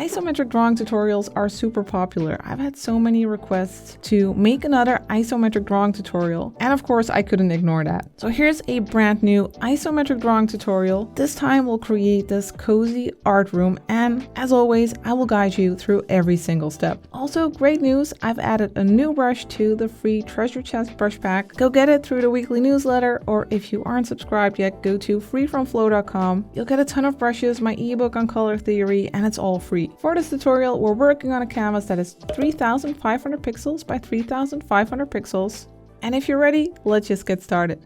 Isometric drawing tutorials are super popular. I've had so many requests to make another isometric drawing tutorial, and of course I couldn't ignore that. So here's a brand new isometric drawing tutorial. This time we'll create this cozy art room, and as always I will guide you through every single step. Also, great news, I've added a new brush to the free Treasure Chest brush pack. Go get it through the weekly newsletter, or if you aren't subscribed yet, go to freefromflow.com. You'll get a ton of brushes, my ebook on color theory, and it's all free. For this tutorial, we're working on a canvas that is 3,500 pixels by 3,500 pixels. And if you're ready, let's just get started.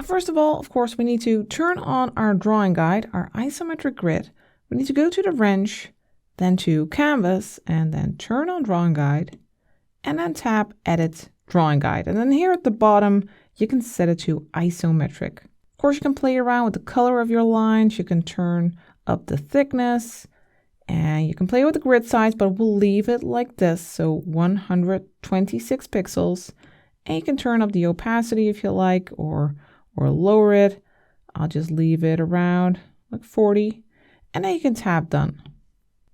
First of all, of course, we need to turn on our drawing guide, our isometric grid. We need to go to the wrench, then to canvas, and then turn on drawing guide, and then tap edit drawing guide. And then here at the bottom, you can set it to isometric. Of course, you can play around with the color of your lines. You can turn up the thickness. And you can play with the grid size, but we'll leave it like this, so 126 pixels. And you can turn up the opacity if you like, or lower it. I'll just leave it around like 40, and then you can tap done.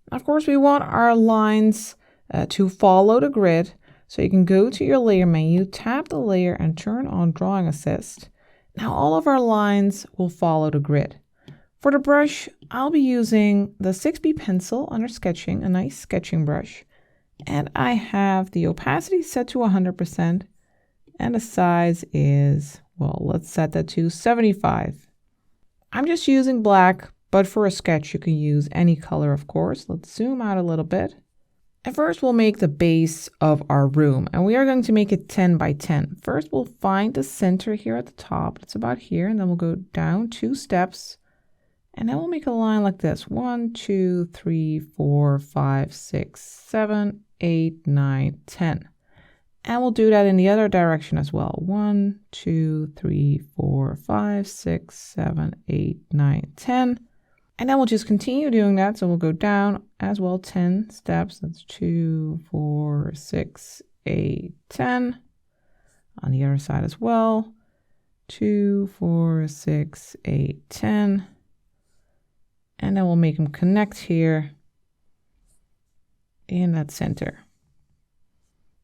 Of course, we want our lines to follow the grid, so you can go to your layer menu, tap the layer, and turn on drawing assist. Now all of our lines will follow the grid. For the brush, I'll be using the 6B pencil under sketching, a nice sketching brush. And I have the opacity set to 100%. And the size is, well, let's set that to 75. I'm just using black, but for a sketch, you can use any color, of course. Let's zoom out a little bit. At first, we'll make the base of our room, and we are going to make it 10 by 10. First, we'll find the center here at the top. It's about here, and then we'll go down 2 steps. And then we'll make a line like this. 1, 2, 3, 4, 5, 6, 7, 8, 9, 10. And we'll do that in the other direction as well. 1, 2, 3, 4, 5, 6, 7, 8, 9, 10. And then we'll just continue doing that. So we'll go down as well 10 steps. That's 2, 4, 6, 8, 10. On the other side as well. 2, 4, 6, 8, 10. And then we'll make them connect here in that center.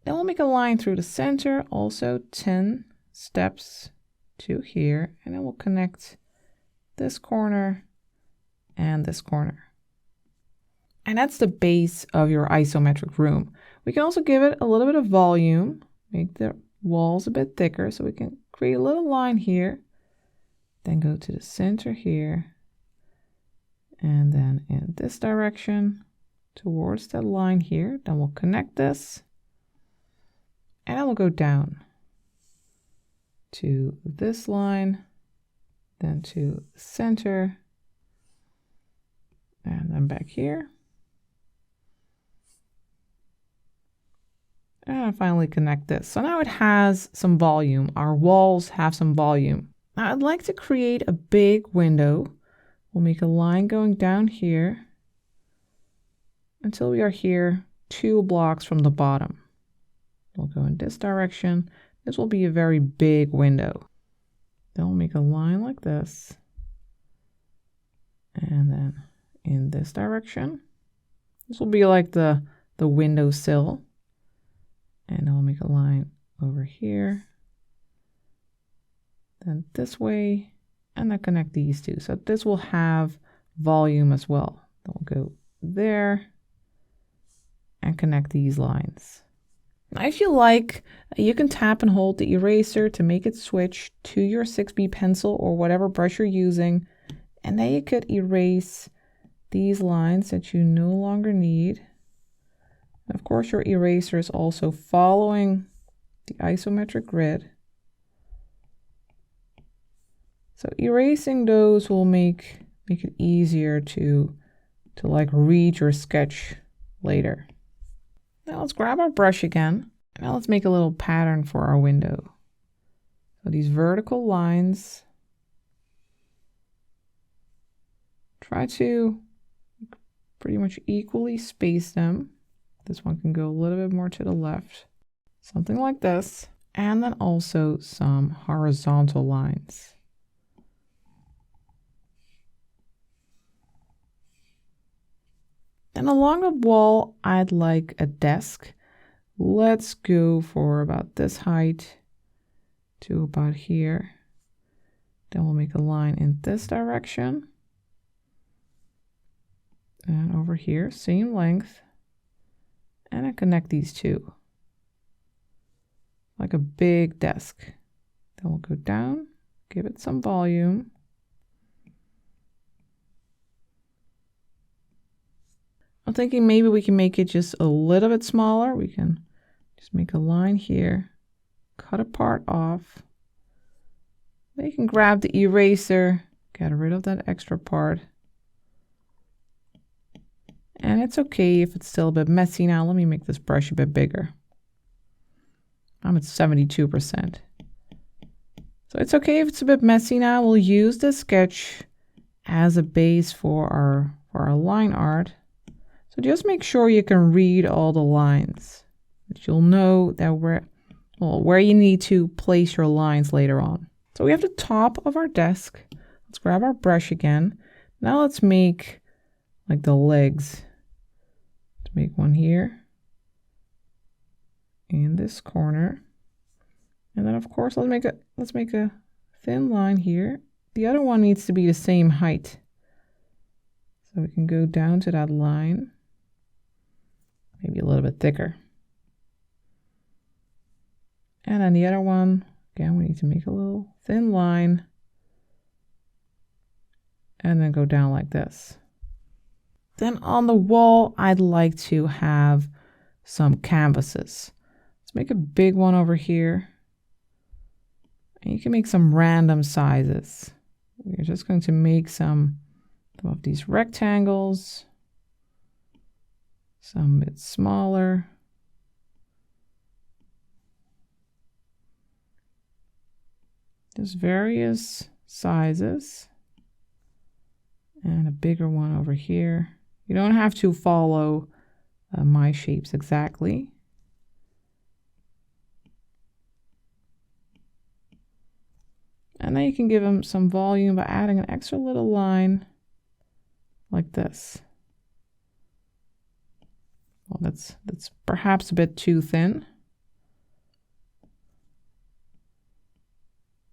Then we'll make a line through the center, also 10 steps to here. And then we'll connect this corner and this corner. And that's the base of your isometric room. We can also give it a little bit of volume, make the walls a bit thicker, so we can create a little line here, then go to the center here. And then in this direction towards that line here, then we'll connect this, and then we'll go down to this line, then to the center, and then back here. And finally connect this. So now it has some volume. Our walls have some volume. Now I'd like to create a big window. We'll make a line going down here until we are here 2 blocks from the bottom. We'll go in this direction. This will be a very big window. Then we'll make a line like this. And then in this direction. This will be like the window sill. And then we'll make a line over here. Then this way. And then connect these two. So this will have volume as well. Then we'll go there and connect these lines. Now, if you like, you can tap and hold the eraser to make it switch to your 6B pencil or whatever brush you're using. And then you could erase these lines that you no longer need. And of course, your eraser is also following the isometric grid. So erasing those will make it easier to like read your sketch later. Now let's grab our brush again. Now let's make a little pattern for our window. So these vertical lines, try to pretty much equally space them. This one can go a little bit more to the left, something like this. And then also some horizontal lines. And along the wall, I'd like a desk. Let's go for about this height to about here. Then we'll make a line in this direction. And over here, same length. And I connect these two. Like a big desk. Then we'll go down, give it some volume. I'm thinking maybe we can make it just a little bit smaller. We can just make a line here, cut a part off. Then you can grab the eraser, get rid of that extra part. And it's okay if it's still a bit messy now. Let me make this brush a bit bigger. I'm at 72%. So it's okay if it's a bit messy now. We'll use the sketch as a base for our line art. So just make sure you can read all the lines, that you'll know that where you need to place your lines later on. So we have the top of our desk. Let's grab our brush again. Now let's make like the legs. Let's make one here in this corner. And then of course let's make a thin line here. The other one needs to be the same height. So we can go down to that line. Maybe a little bit thicker. And then the other one, again, we need to make a little thin line. And then go down like this. Then on the wall, I'd like to have some canvases. Let's make a big one over here. And you can make some random sizes. We're just going to make some of these rectangles. Some bit smaller. There's various sizes. And a bigger one over here. You don't have to follow my shapes exactly. And then you can give them some volume by adding an extra little line like this. Well, that's perhaps a bit too thin.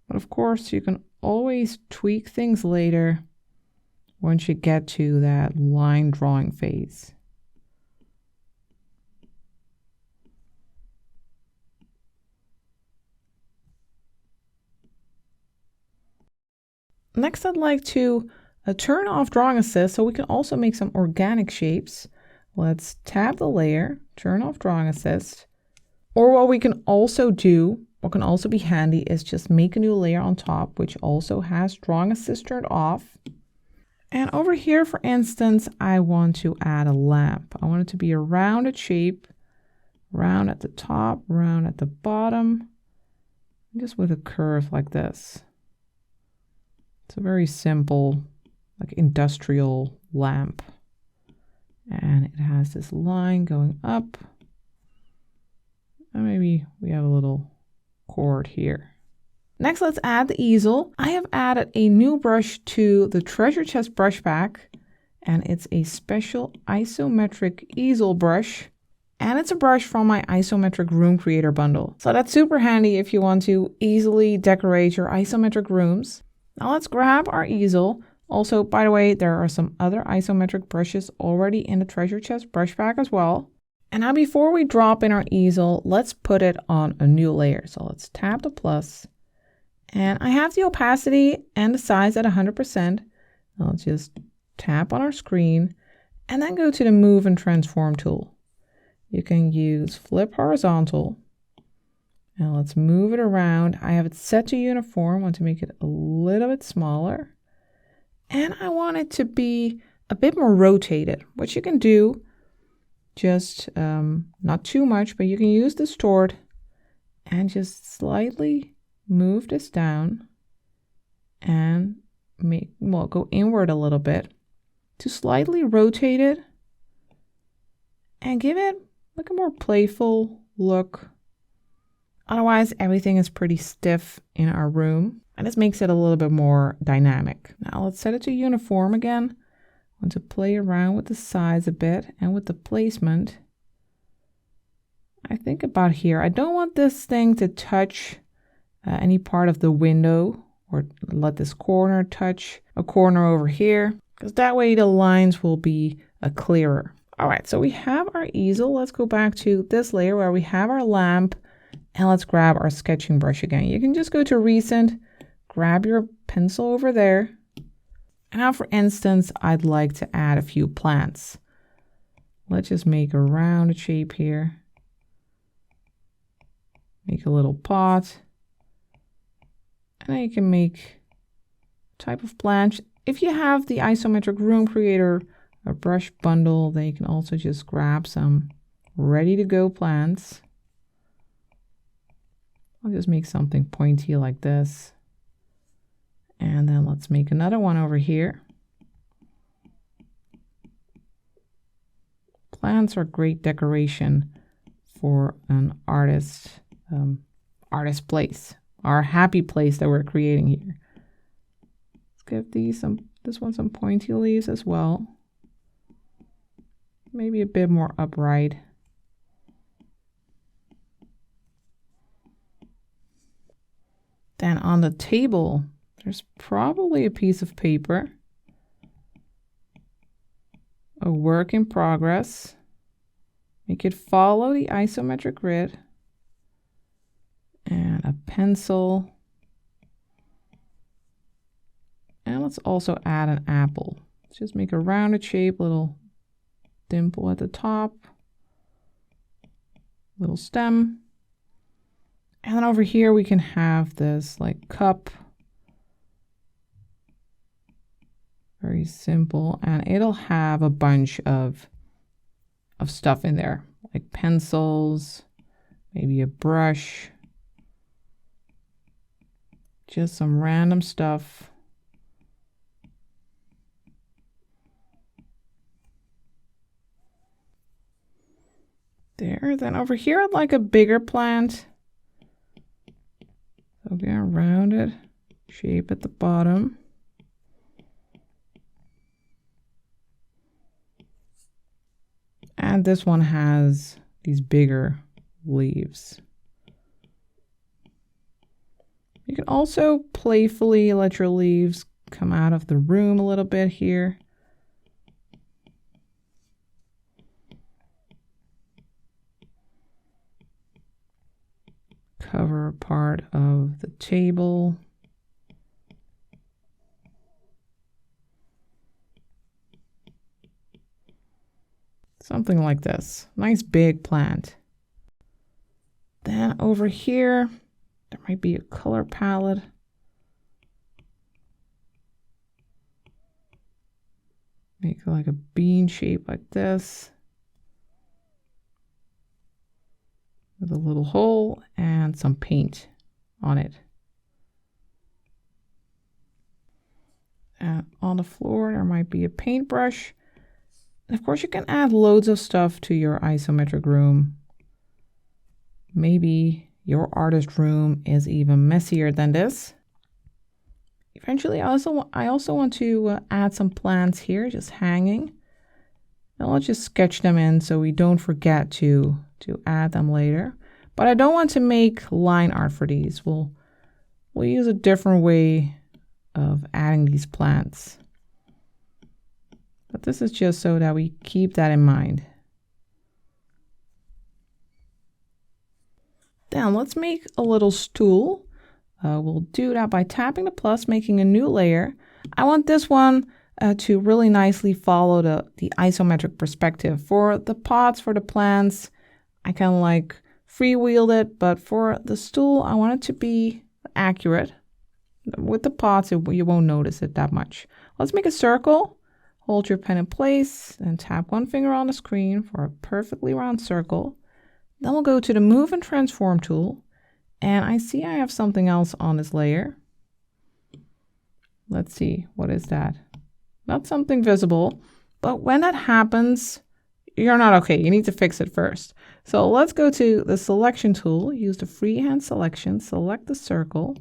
But of course, you can always tweak things later once you get to that line drawing phase. Next, I'd like to turn off drawing assist so we can also make some organic shapes. Let's tab the layer, turn off drawing assist. Or what we can also do, what can also be handy, is just make a new layer on top, which also has drawing assist turned off. And over here, for instance, I want to add a lamp. I want it to be a rounded shape, round at the top, round at the bottom, just with a curve like this. It's a very simple, like industrial lamp. And it has this line going up. And maybe we have a little cord here. Next, let's add the easel. I have added a new brush to the Treasure Chest brush pack, and it's a special isometric easel brush. And it's a brush from my Isometric Room Creator bundle. So that's super handy if you want to easily decorate your isometric rooms. Now let's grab our easel. Also, by the way, there are some other isometric brushes already in the Treasure Chest brush pack as well. And now before we drop in our easel, let's put it on a new layer. So let's tap the plus. And I have the opacity and the size at 100%. Now let's just tap on our screen and then go to the Move and Transform tool. You can use Flip Horizontal. And let's move it around. I have it set to uniform. I want to make it a little bit smaller. And I want it to be a bit more rotated, which you can do, just not too much, but you can use distort and just slightly move this down and go inward a little bit to slightly rotate it and give it like a more playful look. Otherwise, everything is pretty stiff in our room, and this makes it a little bit more dynamic. Now let's set it to uniform again. want to play around with the size a bit and with the placement. I think about here. I don't want this thing to touch any part of the window, or let this corner touch a corner over here, because that way the lines will be clearer. All right, so we have our easel. Let's go back to this layer where we have our lamp, and let's grab our sketching brush again. You can just go to Recent, grab your pencil over there. And now, for instance, I'd like to add a few plants. Let's just make a rounded shape here. Make a little pot. And then you can make a type of plant. If you have the Isometric Room Creator a brush bundle, then you can also just grab some ready to go plants. I'll just make something pointy like this. And then let's make another one over here. Plants are great decoration for an artist place, our happy place that we're creating here. Let's give this one some pointy leaves as well. Maybe a bit more upright. Then on the table, there's probably a piece of paper, a work in progress. Make it follow the isometric grid, and a pencil. And let's also add an apple. Let's just make a rounded shape, little dimple at the top, little stem. And then over here we can have this like cup. Very simple, and it'll have a bunch of stuff in there, like pencils, maybe a brush, just some random stuff. There, then over here I'd like a bigger plant. So get a rounded shape at the bottom. And this one has these bigger leaves. You can also playfully let your leaves come out of the room a little bit here. Cover part of the table. Something like this. Nice big plant. Then over here, there might be a color palette. Make like a bean shape like this, with a little hole and some paint on it. And on the floor, there might be a paintbrush. Of course, you can add loads of stuff to your isometric room. Maybe your artist room is even messier than this. Eventually, I also want to add some plants here, just hanging. And let's just sketch them in so we don't forget to add them later. But I don't want to make line art for these. We'll use a different way of adding these plants. But this is just so that we keep that in mind. Then let's make a little stool. We'll do that by tapping the plus, making a new layer. I want this one to really nicely follow the isometric perspective. For the pots, for the plants, I kind of like freewheeled it, but for the stool, I want it to be accurate. With the pots, you won't notice it that much. Let's make a circle. Hold your pen in place and tap one finger on the screen for a perfectly round circle. Then we'll go to the Move and Transform tool. And I see I have something else on this layer. Let's see, what is that? Not something visible, but when that happens, you're not okay. You need to fix it first. So let's go to the Selection tool, use the freehand selection, select the circle,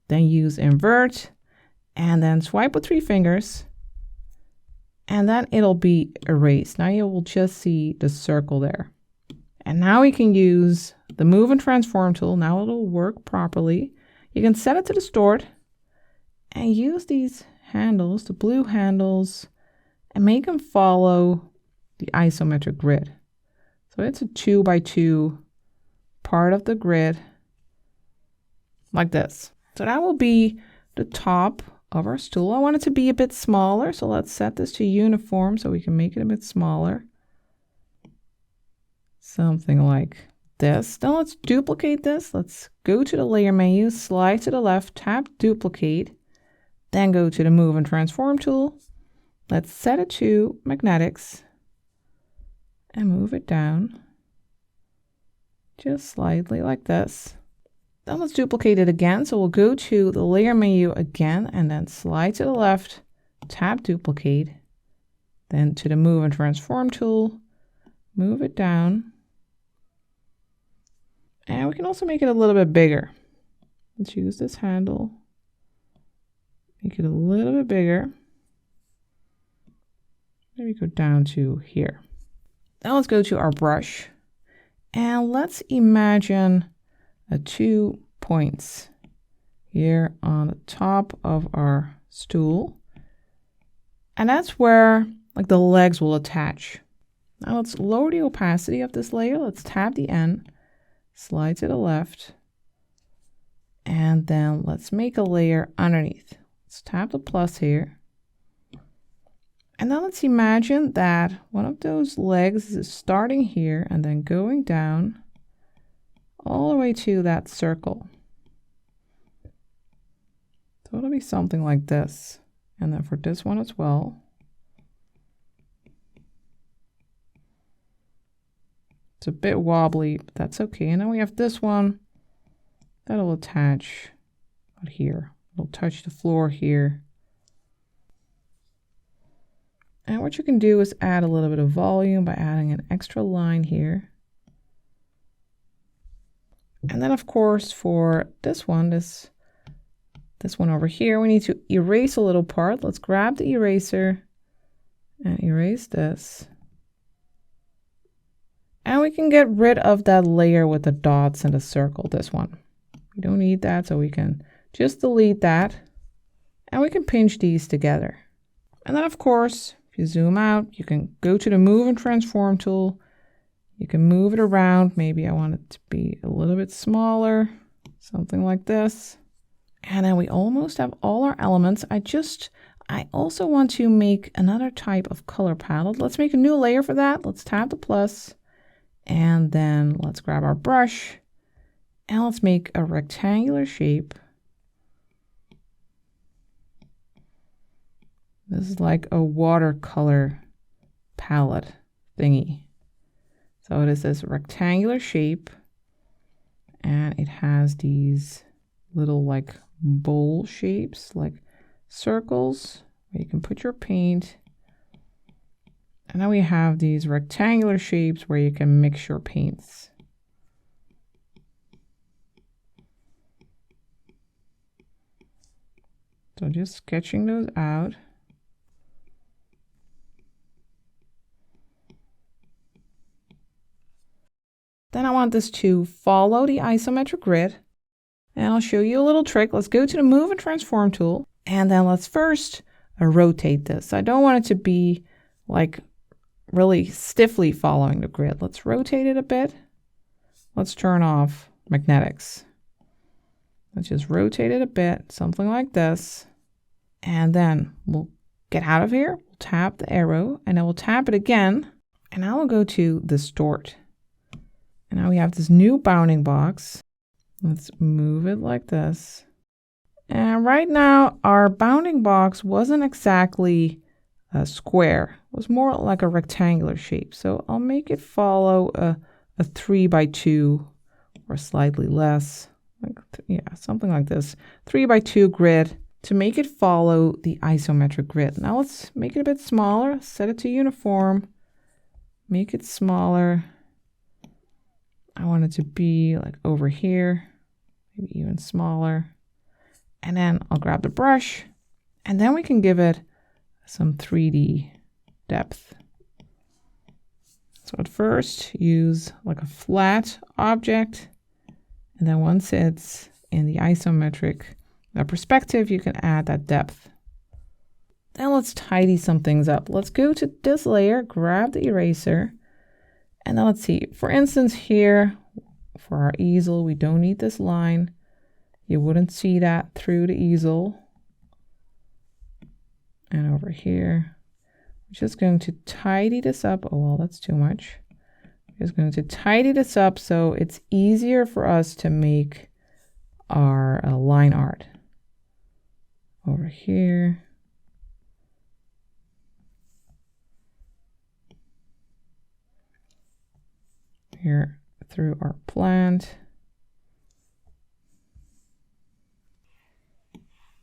then use Invert, and then swipe with 3 fingers. and then it'll be erased. Now you will just see the circle there. And now we can use the move and transform tool. Now it'll work properly. You can set it to distort and use these handles, the blue handles, and make them follow the isometric grid. So it's a 2 by 2 part of the grid like this. So that will be the top of our stool. I want it to be a bit smaller, so let's set this to uniform so we can make it a bit smaller. Something like this. Then let's duplicate this. Let's go to the layer menu, slide to the left, tap duplicate, then go to the move and transform tool. Let's set it to magnetics and move it down just slightly like this. Then let's duplicate it again. So we'll go to the layer menu again and then slide to the left, tap duplicate, then to the move and transform tool, move it down. And we can also make it a little bit bigger. Let's use this handle, make it a little bit bigger. Maybe go down to here. Now let's go to our brush and let's imagine 2 points here on the top of our stool. And that's where like the legs will attach. Now let's lower the opacity of this layer. Let's tap the end, slide to the left, and then let's make a layer underneath. Let's tap the plus here. And then let's imagine that one of those legs is starting here and then going down all the way to that circle. So it'll be something like this. And then for this one as well. It's a bit wobbly, but that's okay. And then we have this one that'll attach out here. It'll touch the floor here. And what you can do is add a little bit of volume by adding an extra line here. And then of course for this one, this one over here, we need to erase a little part. Let's grab the eraser and erase this. And we can get rid of that layer with the dots and the circle, this one. We don't need that, so we can just delete that. And we can pinch these together. And then of course, if you zoom out, you can go to the move and transform tool. You can move it around. Maybe I want it to be a little bit smaller, something like this. And then we almost have all our elements. I also want to make another type of color palette. Let's make a new layer for that. Let's tap the plus and then let's grab our brush and let's make a rectangular shape. This is like a watercolor palette thingy. So it is this rectangular shape and it has these little like bowl shapes, like circles where you can put your paint. And then we have these rectangular shapes where you can mix your paints. So just sketching those out. Then I want this to follow the isometric grid. And I'll show you a little trick. Let's go to the move and transform tool. And then let's first rotate this. I don't want it to be like really stiffly following the grid. Let's rotate it a bit. Let's turn off magnetics. Let's just rotate it a bit, something like this. And then we'll get out of here. We'll tap the arrow and then we'll tap it again. And now we'll go to distort. And now we have this new bounding box. Let's move it like this. And right now our bounding box wasn't exactly a square. It was more like a rectangular shape. So I'll make it follow a 3 by 2 or slightly less. Yeah, something like this. 3 by 2 grid to make it follow the isometric grid. Now let's make it a bit smaller. Set it to uniform. Make it smaller. I want it to be like over here, maybe even smaller. And then I'll grab the brush and then we can give it some 3D depth. So at first, use like a flat object, and then once it's in the isometric perspective, you can add that depth. Then let's tidy some things up. Let's go to this layer, grab the eraser, and then let's see. For instance, here for our easel, we don't need this line. You wouldn't see that through the easel. And over here, I'm just going to tidy this up. Oh, well, that's too much. I'm just going to tidy this up so it's easier for us to make our line art. Over here. Here through our plant.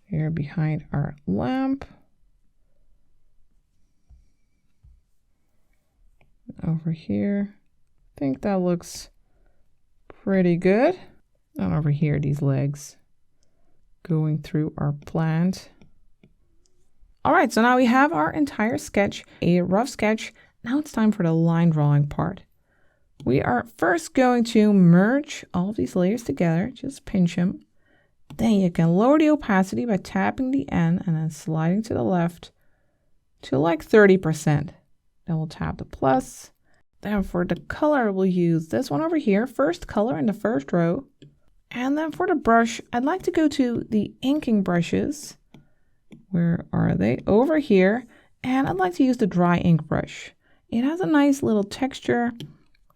Here behind our lamp. Over here. I think that looks pretty good. And over here, these legs going through our plant. All right, so now we have our entire sketch, a rough sketch. Now it's time for the line drawing part. We are first going to merge all of these layers together, just pinch them. Then you can lower the opacity by tapping the N and then sliding to the left to like 30%. Then we'll tap the plus. Then for the color, we'll use this one over here, first color in the first row. And then for the brush, I'd like to go to the inking brushes. Where are they? Over here. And I'd like to use the dry ink brush. It has a nice little texture.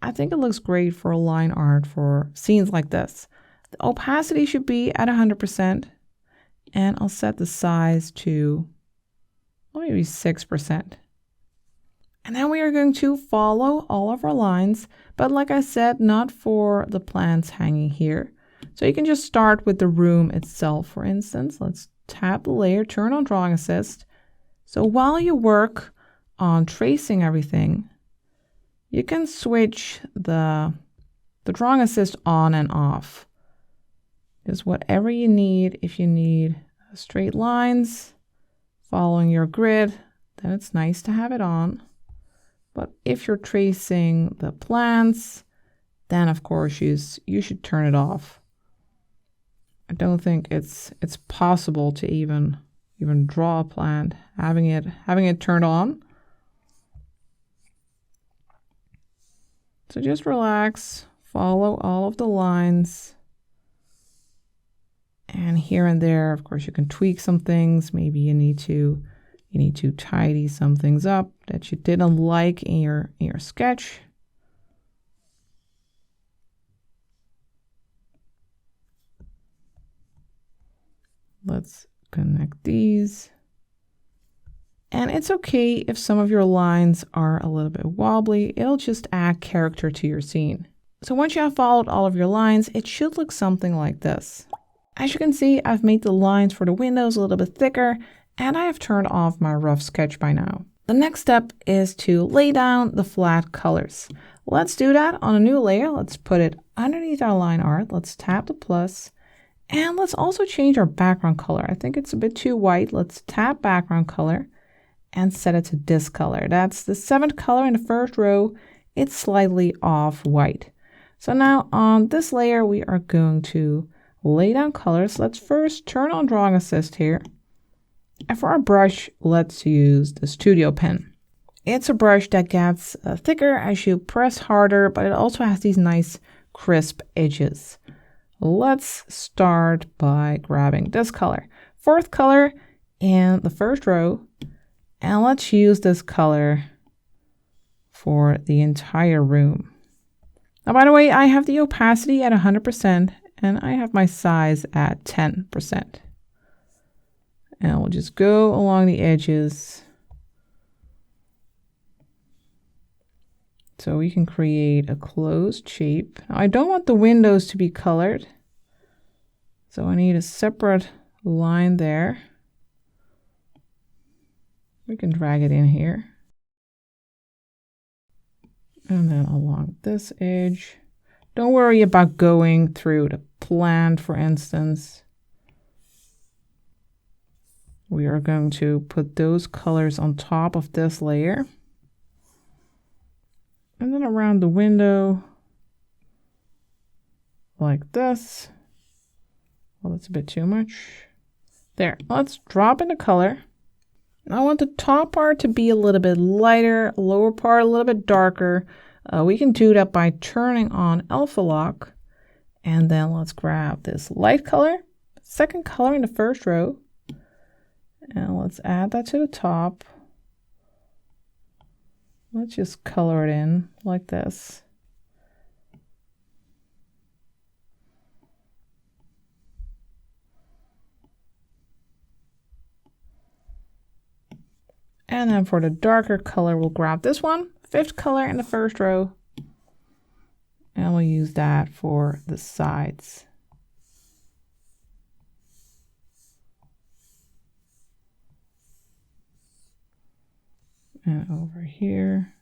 I think it looks great for line art for scenes like this. The opacity should be at 100%. And I'll set the size to maybe 6%. And then we are going to follow all of our lines. But like I said, not for the plants hanging here. So you can just start with the room itself. For instance, let's tap the layer, turn on drawing assist. So while you work on tracing everything, you can switch the drawing assist on and off. Just whatever you need. If you need straight lines, following your grid, then it's nice to have it on. But if you're tracing the plants, then of course you should turn it off. I don't think it's possible to even draw a plant having it turned on. So just relax, follow all of the lines. And here and there, of course, you can tweak some things. Maybe you need to tidy some things up that you didn't like in your sketch. Let's connect these. And it's okay if some of your lines are a little bit wobbly. It'll just add character to your scene. So once you have followed all of your lines, it should look something like this. As you can see, I've made the lines for the windows a little bit thicker, and I have turned off my rough sketch by now. The next step is to lay down the flat colors. Let's do that on a new layer. Let's put it underneath our line art. Let's tap the plus. And let's also change our background color. I think it's a bit too white. Let's tap background color and set it to this color. That's the 7th color in the first row. It's slightly off white. So now on this layer, we are going to lay down colors. Let's first turn on drawing assist here. And for our brush, let's use the studio pen. It's a brush that gets thicker as you press harder, but it also has these nice crisp edges. Let's start by grabbing this color, 4th color in the first row, and let's use this color for the entire room. Now, by the way, I have the opacity at 100% and I have my size at 10%. And we'll just go along the edges so we can create a closed shape. Now, I don't want the windows to be colored, so I need a separate line there. We can drag it in here. And then along this edge. Don't worry about going through the plant, for instance. We are going to put those colors on top of this layer. around the window like this. Well, that's a bit too much. There, let's drop in the color. I want the top part to be a little bit lighter, lower part a little bit darker. We can do that by turning on alpha lock. And then let's grab this light color, second color in the first row. And let's add that to the top. Let's just color it in like this. And then for the darker color, we'll grab this one, fifth color in the first row. And we'll use that for the sides. And over here.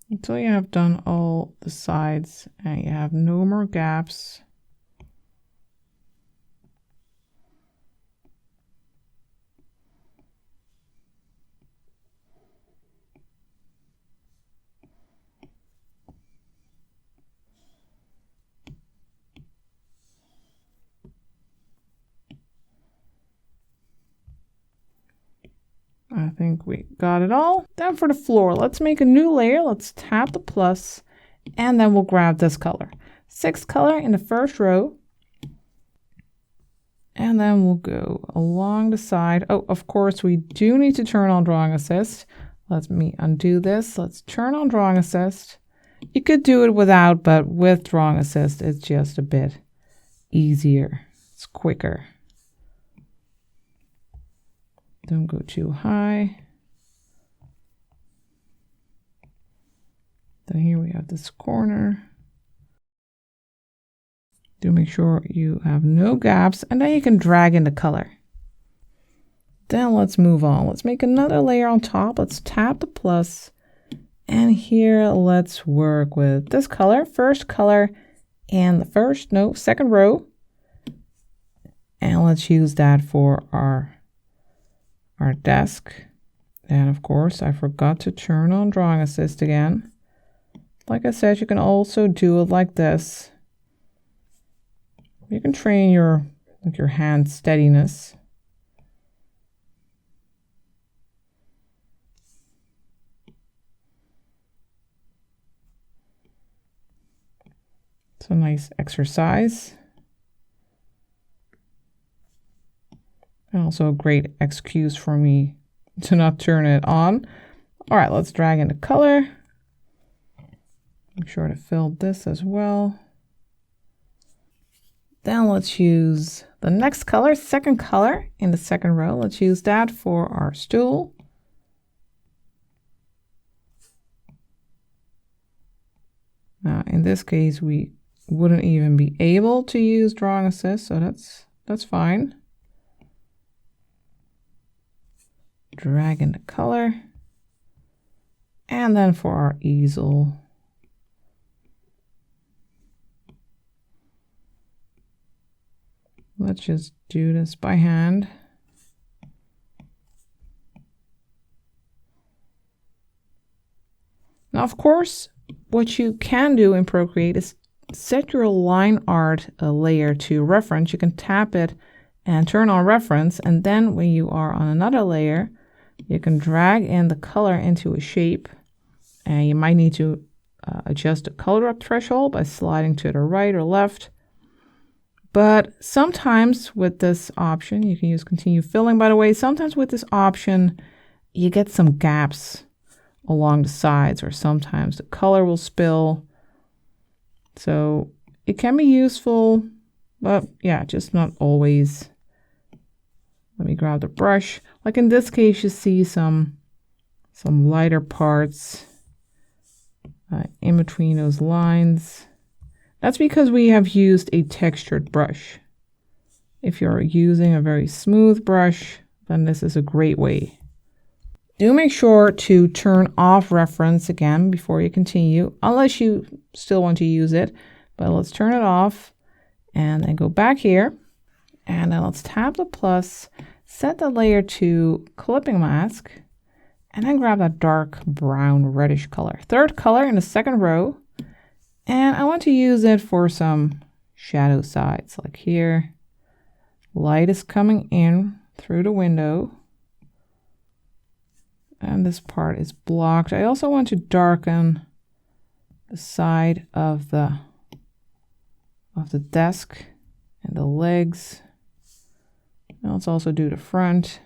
Until you have done all the sides and you have no more gaps. I think we got it all. Then for the floor, let's make a new layer. Let's tap the plus, and then we'll grab this color. Sixth color in the first row. And then we'll go along the side. Oh, of course, we do need to turn on Drawing Assist. Let me undo this. Let's turn on Drawing Assist. You could do it without, but with Drawing Assist, it's just a bit easier. It's quicker. Don't go too high. Then here we have this corner. Do make sure you have no gaps, and then you can drag in the color. Then let's move on. Let's make another layer on top. Let's tap the plus, and here let's work with this color, first color, and the second row. And let's use that for our desk. And of course, I forgot to turn on Drawing Assist again. Like I said, you can also do it like this. You can train your hand steadiness. It's a nice exercise. And also a great excuse for me to not turn it on. All right, let's drag in the color. Make sure to fill this as well. Then let's use the next color, second color in the second row. Let's use that for our stool. Now, in this case, we wouldn't even be able to use Drawing Assist, so that's fine. Drag in the color. And then for our easel, let's just do this by hand. Now, of course, what you can do in Procreate is set your line art layer to reference. You can tap it and turn on reference, and then when you are on another layer, you can drag in the color into a shape, and you might need to adjust the color up threshold by sliding to the right or left. But sometimes with this option, you can use continue filling, by the way. Sometimes with this option, you get some gaps along the sides, or sometimes the color will spill. So it can be useful, but yeah, just not always. Let me grab the brush. Like in this case, you see some lighter parts in between those lines. That's because we have used a textured brush. If you're using a very smooth brush, then this is a great way. Do make sure to turn off reference again before you continue, unless you still want to use it. But let's turn it off and then go back here. And then let's tap the plus. set the layer to clipping mask, and then grab that dark brown reddish color. Third color in the second row, and I want to use it for some shadow sides, like here. Light is coming in through the window, and this part is blocked. I also want to darken the side of the desk and the legs. And let's also do the front.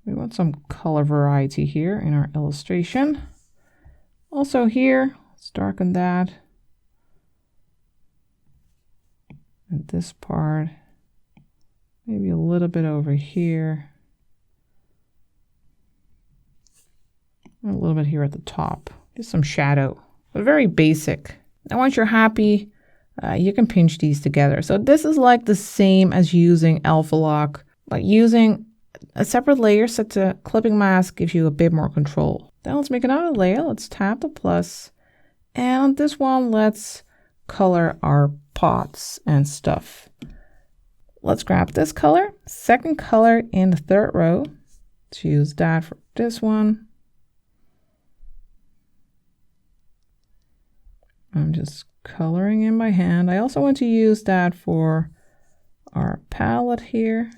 We want some color variety here in our illustration. Also here, let's darken that. And this part, maybe a little bit over here. And a little bit here at the top. Just some shadow, but very basic. Now once you're happy, you can pinch these together. So this is like the same as using Alpha Lock, but using a separate layer set to clipping mask gives you a bit more control. Then let's make another layer. Let's tap the plus. And on this one, let's color our pots and stuff. Let's grab this color, second color in the third row. Let's use that for this one. I'm just coloring in by hand. I also want to use that for our palette here.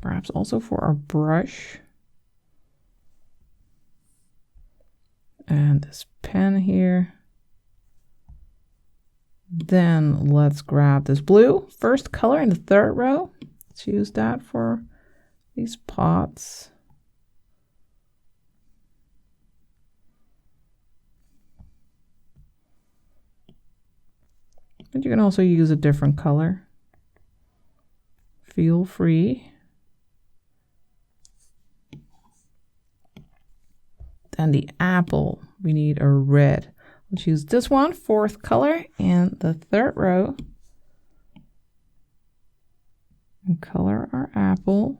Perhaps also for our brush. And this pen here. Then let's grab this blue, first color in the third row. Let's use that for these pots. And you can also use a different color. Feel free. Then the apple, we need a red. Let's use this one, fourth color in the third row. And color our apple.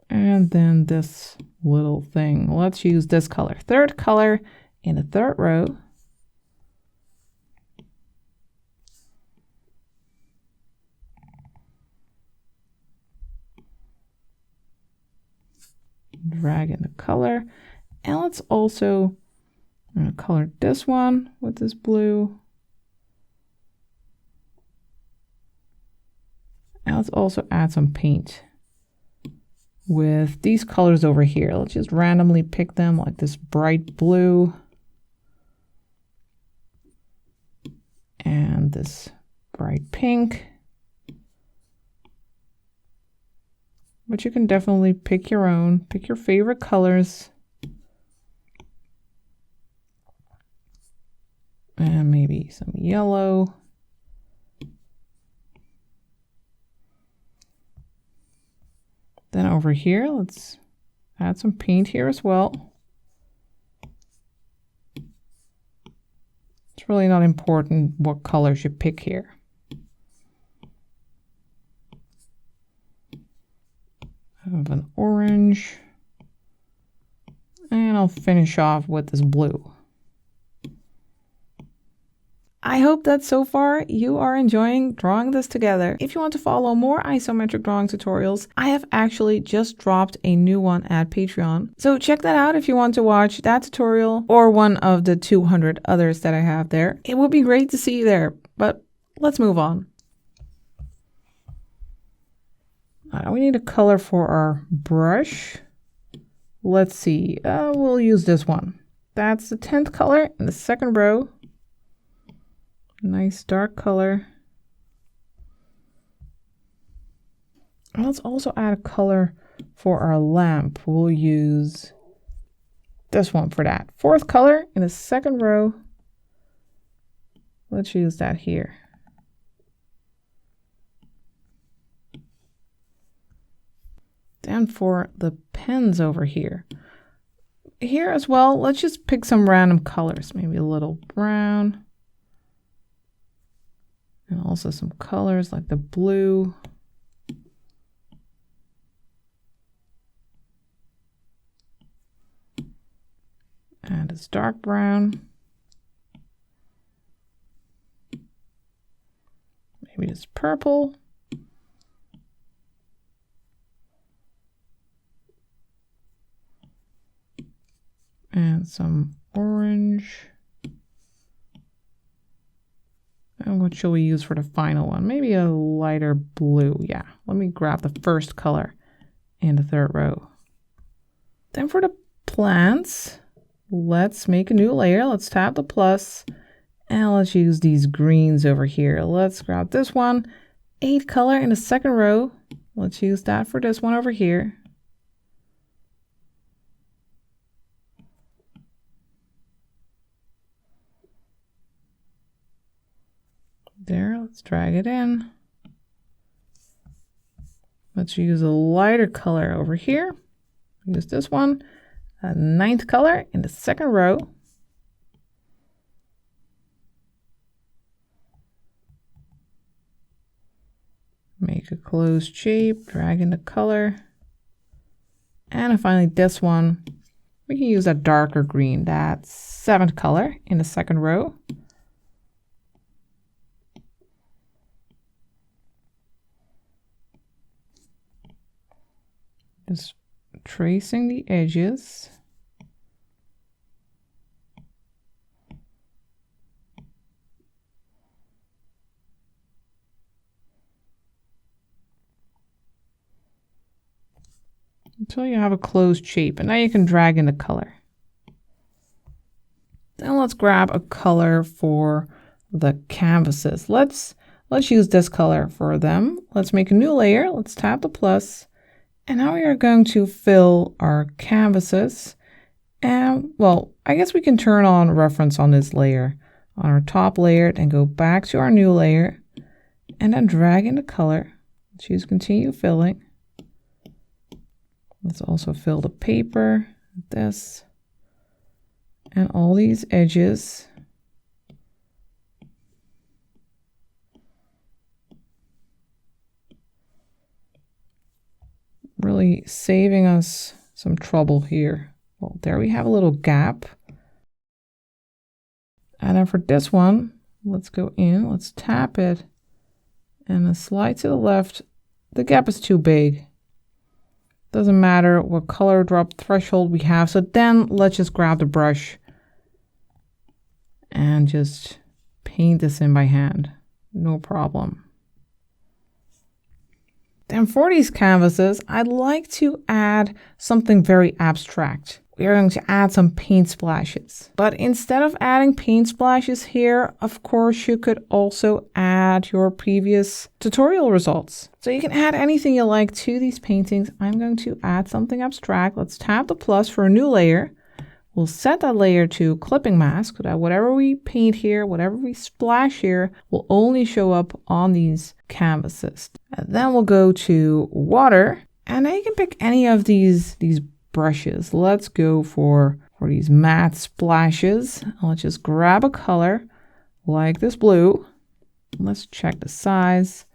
And then this little thing. Let's use this color, third color in the third row. Drag in the color. And let's also color this one with this blue. And let's also add some paint with these colors over here. Let's just randomly pick them, like this bright blue. And this bright pink. But you can definitely pick your own, pick your favorite colors. And maybe some yellow. Then over here, let's add some paint here as well. It's really not important what colors you pick here. I have an orange. And I'll finish off with this blue. I hope that so far you are enjoying drawing this together. If you want to follow more isometric drawing tutorials, I have actually just dropped a new one at Patreon. So check that out if you want to watch that tutorial or one of the 200 others that I have there. It would be great to see you there, but let's move on. We need a color for our brush. Let's see, we'll use this one. That's the 10th color in the second row. Nice dark color. And let's also add a color for our lamp. We'll use this one for that. Fourth color in the second row. Let's use that here. Then for the pens over here. Here as well, let's just pick some random colors. Maybe a little brown. And also some colors like the blue. And it's dark brown. Maybe it's purple. And some orange. And what shall we use for the final one? Maybe a lighter blue. Yeah, let me grab the first color in the third row. Then for the plants, let's make a new layer. Let's tap the plus and let's use these greens over here. Let's grab this one, 8 color in the second row. Let's use that for this one over here. There, let's drag it in. Let's use a lighter color over here. Use this one, a 9th color in the second row. Make a closed shape, drag in the color. And finally this one, we can use a darker green. That's 7th color in the second row. Just tracing the edges. Until you have a closed shape, and now you can drag in the color. Then let's grab a color for the canvases. Let's use this color for them. Let's make a new layer. Let's tap the plus. And now we are going to fill our canvases. And well, I guess we can turn on reference on this layer, on our top layer, and go back to our new layer and then drag in the color. Choose continue filling. Let's also fill the paper, this, and all these edges. Really saving us some trouble here. Well, there we have a little gap. And then for this one, let's go in, let's tap it, and then slide to the left. The gap is too big. Doesn't matter what color drop threshold we have. So then let's just grab the brush and just paint this in by hand. No problem. Then for these canvases, I'd like to add something very abstract. We are going to add some paint splashes. But instead of adding paint splashes here, of course, you could also add your previous tutorial results. So you can add anything you like to these paintings. I'm going to add something abstract. Let's tap the plus for a new layer. We'll set that layer to clipping mask so that whatever we paint here, whatever we splash here, will only show up on these canvases. And then we'll go to water, and now you can pick any of these brushes. Let's go for these matte splashes. Let's just grab a color like this blue. Let's check the size.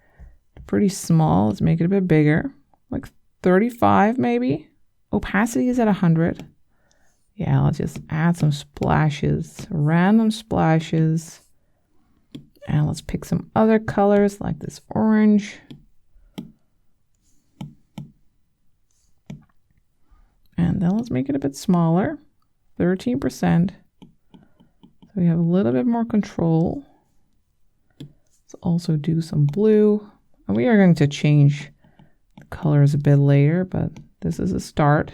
Pretty small. Let's make it a bit bigger, like 35 maybe. Opacity is at 100. Yeah, let's just add some splashes, random splashes. And let's pick some other colors like this orange. And then let's make it a bit smaller, 13%. So we have a little bit more control. Let's also do some blue. And we are going to change the colors a bit later, but this is a start.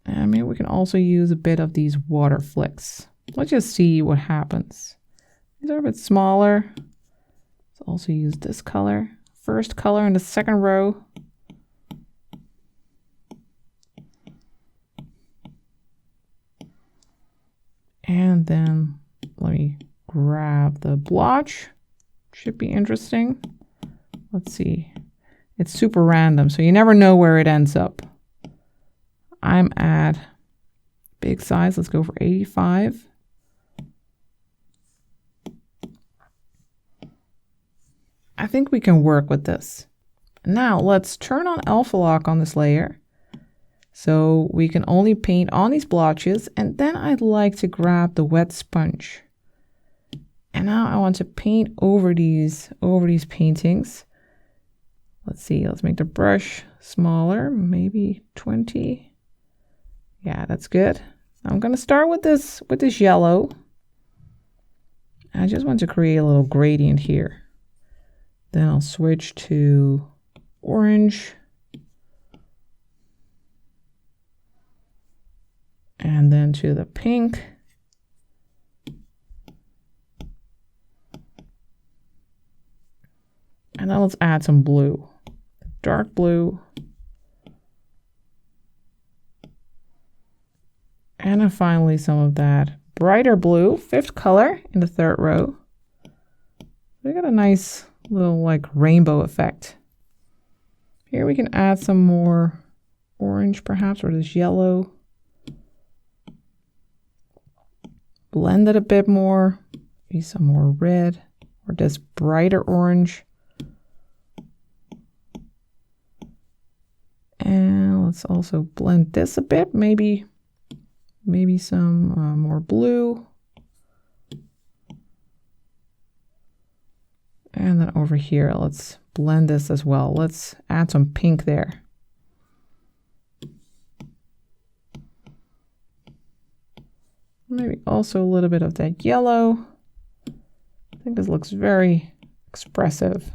And maybe we can also use a bit of these water flicks. Let's just see what happens. These are a bit smaller. Let's also use this color. First color in the second row. And then let me grab the blotch. Should be interesting. Let's see. It's super random, so you never know where it ends up. I'm at big size. Let's go for 85. I think we can work with this. Now let's turn on alpha lock on this layer. So we can only paint on these blotches, and then I'd like to grab the wet sponge. And now I want to paint over these paintings. Let's see, let's make the brush smaller, maybe 20. Yeah, that's good. I'm gonna start with this yellow. I just want to create a little gradient here. Then I'll switch to orange. And then to the pink. And then let's add some blue, dark blue. And then finally some of that brighter blue, 5th color in the 3rd row. We got a nice little like rainbow effect. Here we can add some more orange perhaps, or this yellow. Blend it a bit more, maybe some more red, or this brighter orange. And let's also blend this a bit, maybe some more blue. And then over here, let's blend this as well. Let's add some pink there. Maybe also a little bit of that yellow. I think this looks very expressive.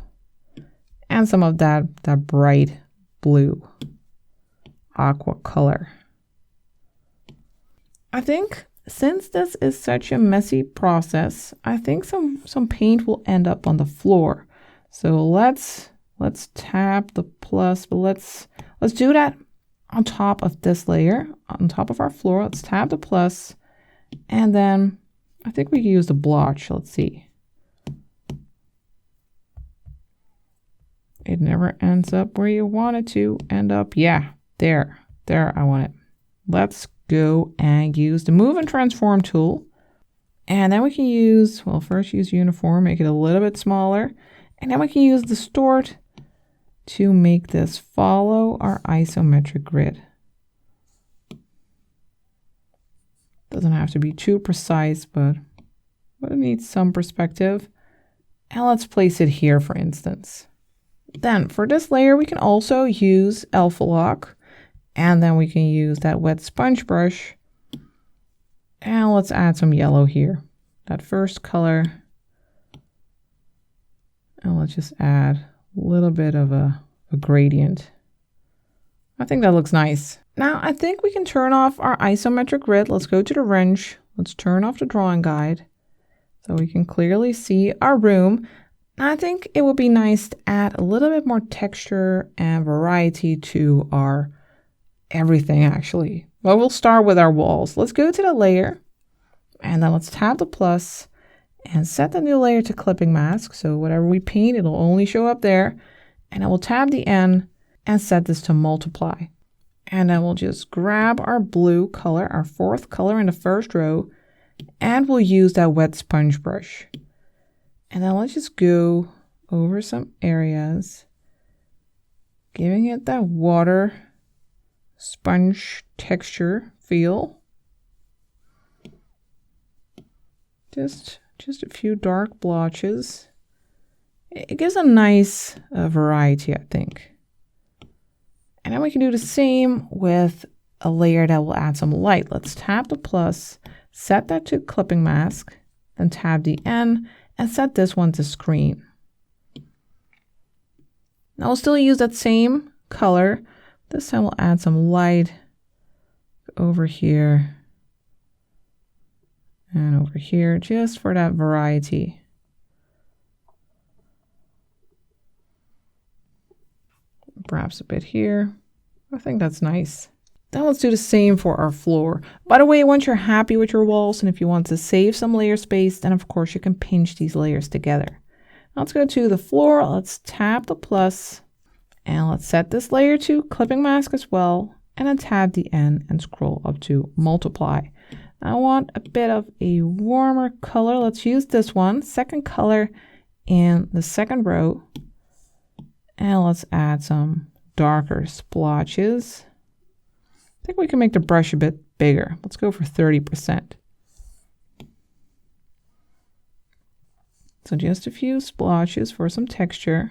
And some of that bright blue, aqua color. I think since this is such a messy process, I think some paint will end up on the floor. So let's tap the plus, but let's do that on top of this layer, on top of our floor. Let's tap the plus, and then I think we can use the blotch. Let's see. It never ends up where you want it to end up. Yeah, there I want it. Let's go and use the move and transform tool. And then we can use, well, first use uniform, make it a little bit smaller. And then we can use distort to make this follow our isometric grid. Doesn't have to be too precise, but it needs some perspective. And let's place it here, for instance. Then for this layer, we can also use alpha lock. And then we can use that wet sponge brush. And let's add some yellow here. That first color. And let's just add a little bit of a gradient. I think that looks nice. Now I think we can turn off our isometric grid. Let's go to the wrench. Let's turn off the drawing guide so we can clearly see our room. I think it would be nice to add a little bit more texture and variety to our everything actually. Well, we'll start with our walls. Let's go to the layer and then let's tap the plus and set the new layer to clipping mask. So whatever we paint, it'll only show up there. And I will tab the N and set this to multiply. And then we'll just grab our blue color, our 4th color in the 1st row, and we'll use that wet sponge brush. And then let's just go over some areas, giving it that water sponge texture feel. Just a few dark blotches. It gives a nice variety, I think. And then we can do the same with a layer that will add some light. Let's tap the plus, set that to clipping mask, then tab the N and set this one to screen. Now we'll still use that same color. This time we'll add some light over here and over here, just for that variety. Perhaps a bit here. I think that's nice. Then let's do the same for our floor. By the way, once you're happy with your walls and if you want to save some layer space, then of course you can pinch these layers together. Now let's go to the floor. Let's tap the plus and let's set this layer to clipping mask as well. And then tab the N and scroll up to multiply. Now I want a bit of a warmer color. Let's use this one. 2nd color in the second row. And let's add some darker splotches. I think we can make the brush a bit bigger. Let's go for 30%. So just a few splotches for some texture.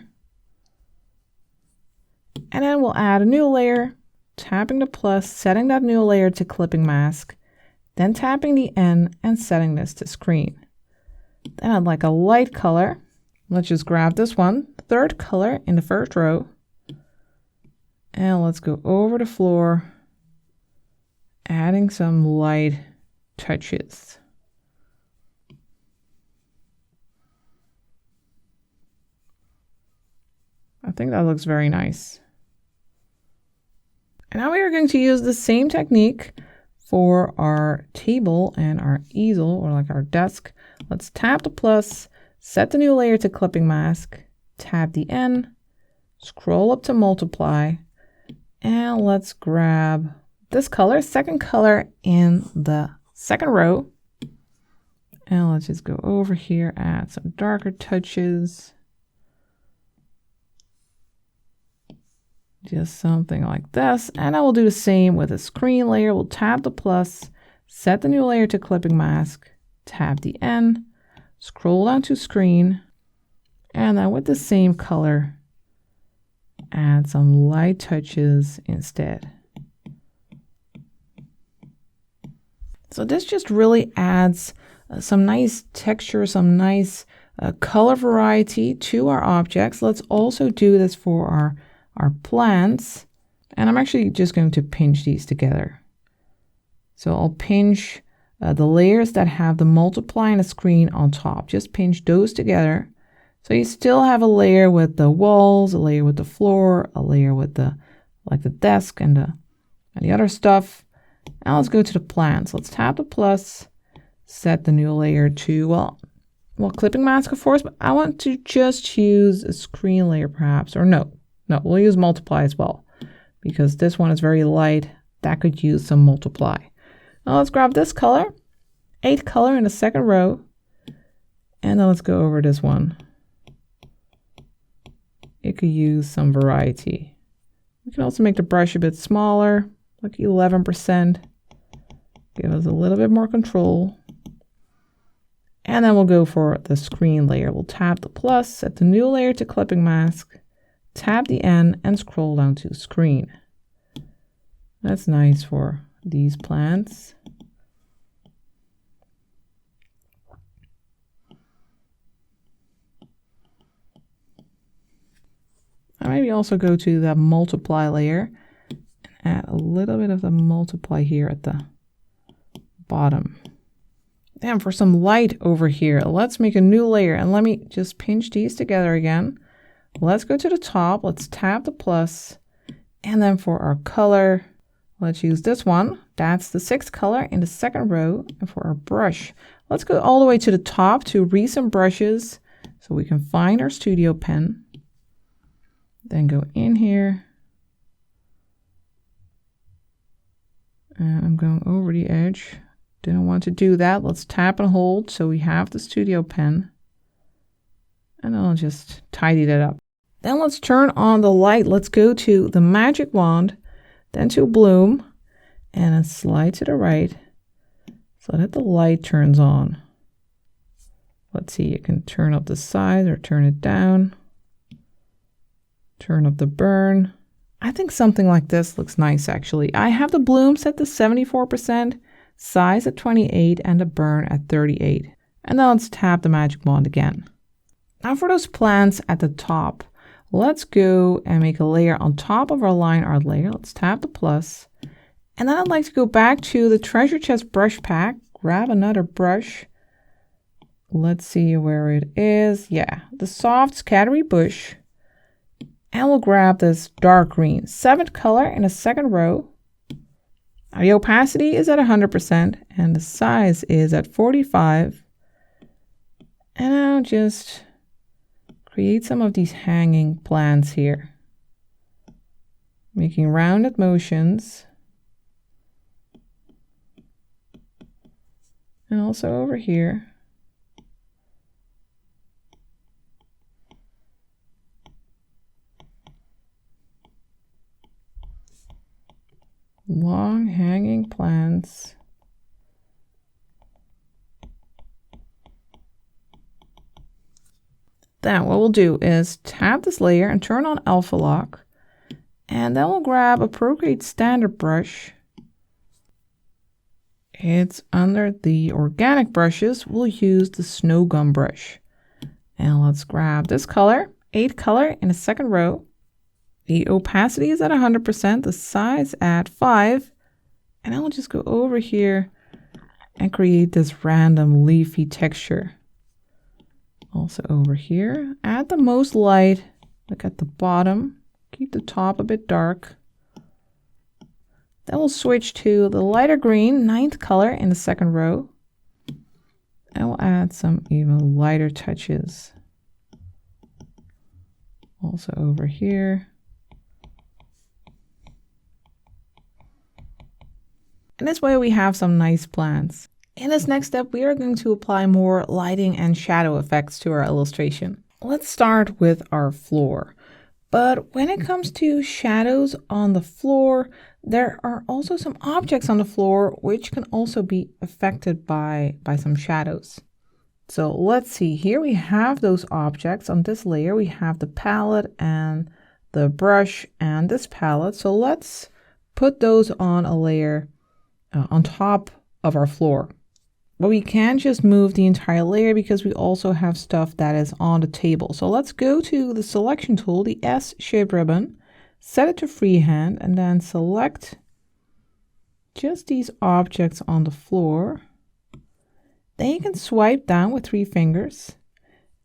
And then we'll add a new layer, tapping the plus, setting that new layer to clipping mask, then tapping the N and setting this to screen. Then I'd like a light color. Let's just grab this one, third color in the first row. And let's go over the floor, adding some light touches. I think that looks very nice. And now we are going to use the same technique for our table and our easel, or like our desk. Let's tap the plus, set the new layer to clipping mask, tap the N, scroll up to multiply, and let's grab this color, second color in the second row. And let's just go over here, add some darker touches. Just something like this. And I will do the same with a screen layer. We'll tap the plus, set the new layer to clipping mask, tap the N, scroll down to screen, and then with the same color, add some light touches instead. So this just really adds some nice texture, some nice color variety to our objects. Let's also do this for our plants, and I'm actually just going to pinch these together. So I'll pinch the layers that have the multiply and a screen on top. Just pinch those together. So you still have a layer with the walls, a layer with the floor, a layer with the desk and the other stuff. Now let's go to the plants. Let's tap the plus, set the new layer to, well, clipping mask of course, but I want to just use a screen layer perhaps, or no, we'll use multiply as well, because this one is very light. That could use some multiply. Now let's grab this color, 8th color in the second row, and then let's go over this one. It could use some variety. We can also make the brush a bit smaller, like 11%. Give us a little bit more control. And then we'll go for the screen layer. We'll tap the plus, set the new layer to clipping mask, tap the N and scroll down to screen. That's nice for these plants. I maybe also go to the multiply layer and add a little bit of the multiply here at the bottom. And for some light over here, let's make a new layer, and let me just pinch these together again. Let's go to the top, let's tap the plus, and then for our color, let's use this one. That's the 6th color in the second row. And for our brush, let's go all the way to the top to recent brushes so we can find our studio pen. Then go in here. And I'm going over the edge. Didn't want to do that. Let's tap and hold so we have the studio pen. And I'll just tidy that up. Then let's turn on the light. Let's go to the magic wand, then to bloom, and then slide to the right so that the light turns on. Let's see, you can turn up the size or turn it down. Turn up the burn. I think something like this looks nice actually. I have the bloom set to 74%, size at 28, and the burn at 38. And then let's tap the magic wand again. Now for those plants at the top, let's go and make a layer on top of our line art layer. Let's tap the plus. And then I'd like to go back to the treasure chest brush pack, grab another brush. Let's see where it is. Yeah, the soft scattery bush. And we'll grab this dark green, 7th color in the second row. Now the opacity is at 100% and the size is at 45. And I'll just create some of these hanging plants here, making rounded motions. And also over here. long hanging plants. Then what we'll do is tap this layer and turn on alpha lock. And then we'll grab a Procreate standard brush. It's under the organic brushes. We'll use the snow gum brush. And let's grab this color, 8 color in the second row. The opacity is at 100%, the size at 5. And then we'll just go over here and create this random leafy texture. Also over here, add the most light, look at the bottom, keep the top a bit dark. Then we'll switch to the lighter green, 9th color in the second row. And we'll add some even lighter touches. Also over here. And this way we have some nice plants. In this next step, we are going to apply more lighting and shadow effects to our illustration. Let's start with our floor. But when it comes to shadows on the floor, there are also some objects on the floor which can also be affected by some shadows. So let's see, here we have those objects. On this layer, we have the palette and the brush and this palette. So let's put those on a layer on top of our floor. But we can't just move the entire layer because we also have stuff that is on the table. So let's go to the selection tool, the S-shaped ribbon, set it to freehand, and then select just these objects on the floor. Then you can swipe down with 3 fingers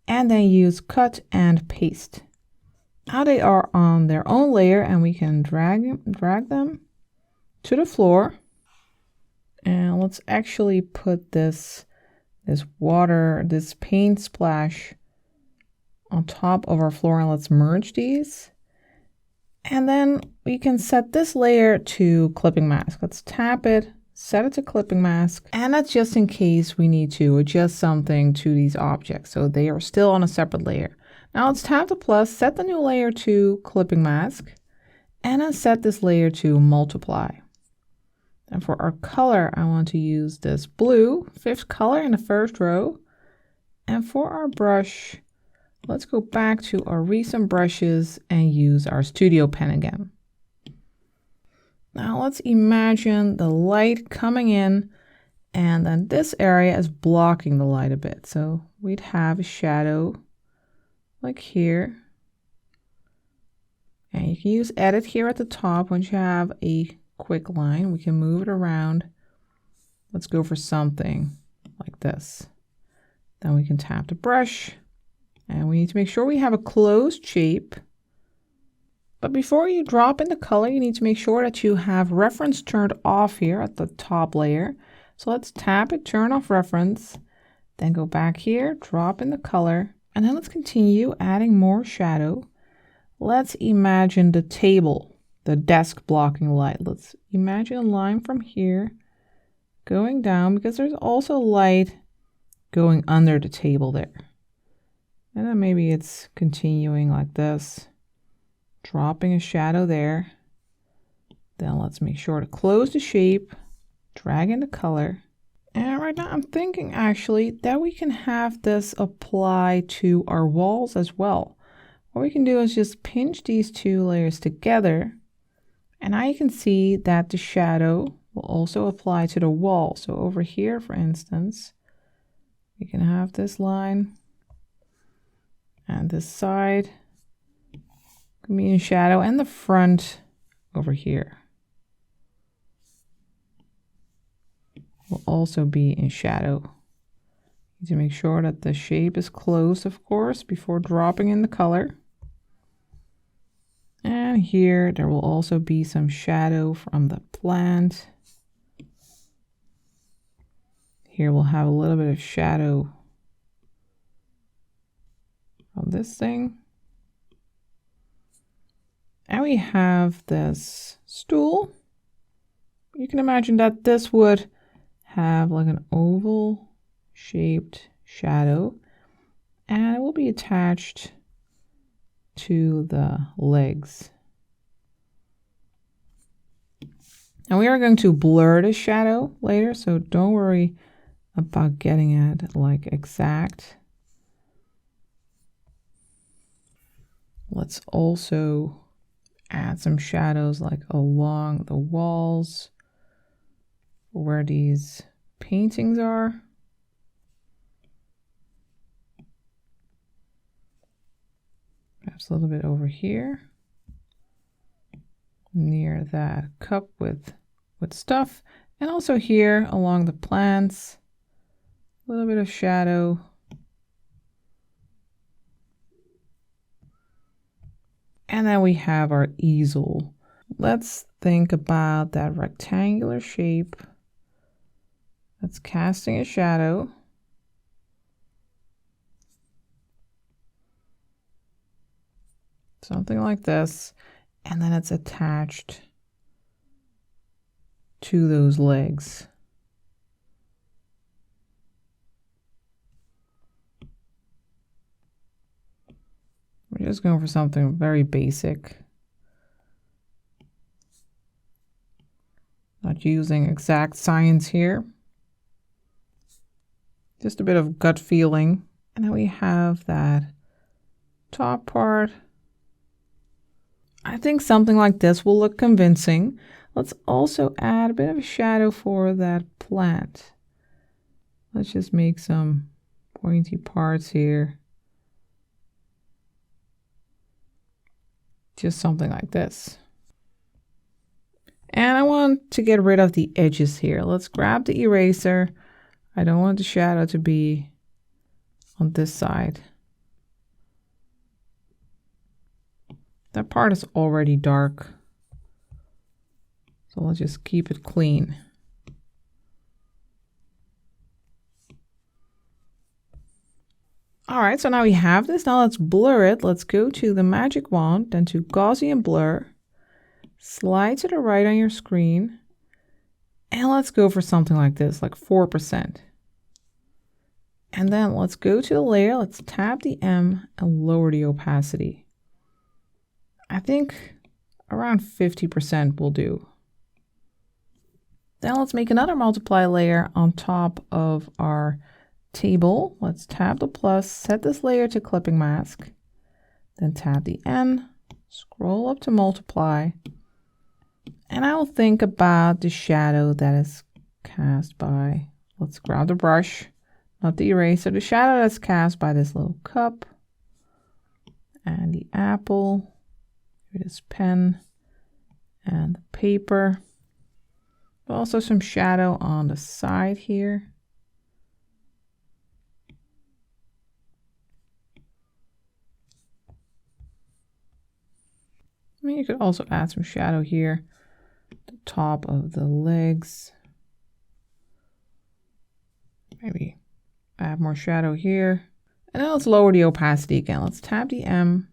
and then use cut and paste. Now they are on their own layer and we can drag them to the floor. And let's actually put this paint splash on top of our floor, and let's merge these. And then we can set this layer to clipping mask. Let's tap it, set it to clipping mask, and that's just in case we need to adjust something to these objects. So they are still on a separate layer. Now let's tap the plus, set the new layer to clipping mask, and then set this layer to multiply. And for our color, I want to use this blue, 5th color in the first row. And for our brush, let's go back to our recent brushes and use our studio pen again. Now let's imagine the light coming in, and then this area is blocking the light a bit. So we'd have a shadow like here. And you can use edit here at the top once you have a quick line. We can move it around. Let's go for something like this. Then we can tap the brush, and we need to make sure we have a closed shape. But before you drop in the color, you need to make sure that you have reference turned off here at the top layer. So let's tap it, turn off reference, then go back here, drop in the color, and then let's continue adding more shadow. Let's imagine the table, the desk blocking light. Let's imagine a line from here going down, because there's also light going under the table there. And then maybe it's continuing like this, dropping a shadow there. Then let's make sure to close the shape, drag in the color. And right now I'm thinking actually that we can have this apply to our walls as well. What we can do is just pinch these 2 layers together. And now you can see that the shadow will also apply to the wall. So over here, for instance, we can have this line, and this side can be in shadow, and the front over here will also be in shadow. You need to make sure that the shape is closed, of course, before dropping in the color. And here there will also be some shadow from the plant. Here we'll have a little bit of shadow from this thing. And we have this stool. You can imagine that this would have like an oval shaped shadow, and it will be attached to the legs. And we are going to blur the shadow later, so don't worry about getting it like exact. Let's also add some shadows like along the walls where these paintings are. Perhaps a little bit over here near that cup with stuff, and also here along the plants, a little bit of shadow. And then we have our easel. Let's think about that rectangular shape that's casting a shadow. Something like this, and then it's attached to those legs. We're just going for something very basic. Not using exact science here. Just a bit of gut feeling. And then we have that top part. I think something like this will look convincing. Let's also add a bit of a shadow for that plant. Let's just make some pointy parts here. Just something like this. And I want to get rid of the edges here. Let's grab the eraser. I don't want the shadow to be on this side. That part is already dark. So let's just keep it clean. All right, so now we have this. Now let's blur it. Let's go to the magic wand, then to Gaussian blur. Slide to the right on your screen. And let's go for something like this, like 4%. And then let's go to the layer. Let's tap the M and lower the opacity. I think around 50% will do. Then let's make another multiply layer on top of our table. Let's tap the plus, set this layer to clipping mask, then tap the N, scroll up to multiply, and I'll think about the shadow that is cast by, let's grab the brush, not the eraser, the shadow that's cast by this little cup, and the apple, this pen, and the paper. But also some shadow on the side here. I mean, you could also add some shadow here, the top of the legs. Maybe add more shadow here. And then let's lower the opacity again. Let's tap the M,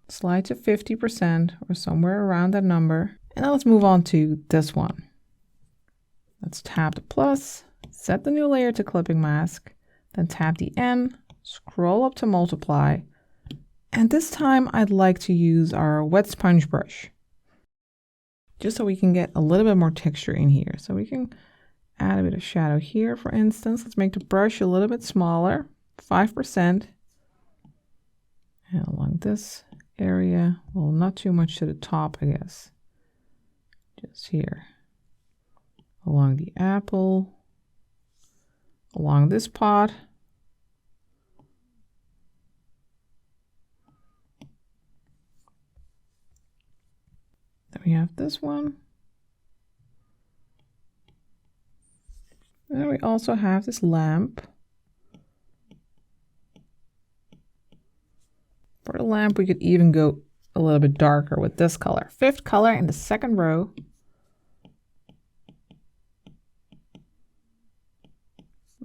slide to 50% or somewhere around that number. And then let's move on to this one. Let's tap the plus, set the new layer to clipping mask, then tap the N, scroll up to multiply. And this time I'd like to use our wet sponge brush, just so we can get a little bit more texture in here. So we can add a bit of shadow here, for instance. Let's make the brush a little bit smaller, 5%. And along this area, well, not too much to the top, I guess. Just here. Along the apple, along this pot. Then we have this one. And then we also have this lamp. For the lamp, we could even go a little bit darker with this color. 5th color in the 2nd row.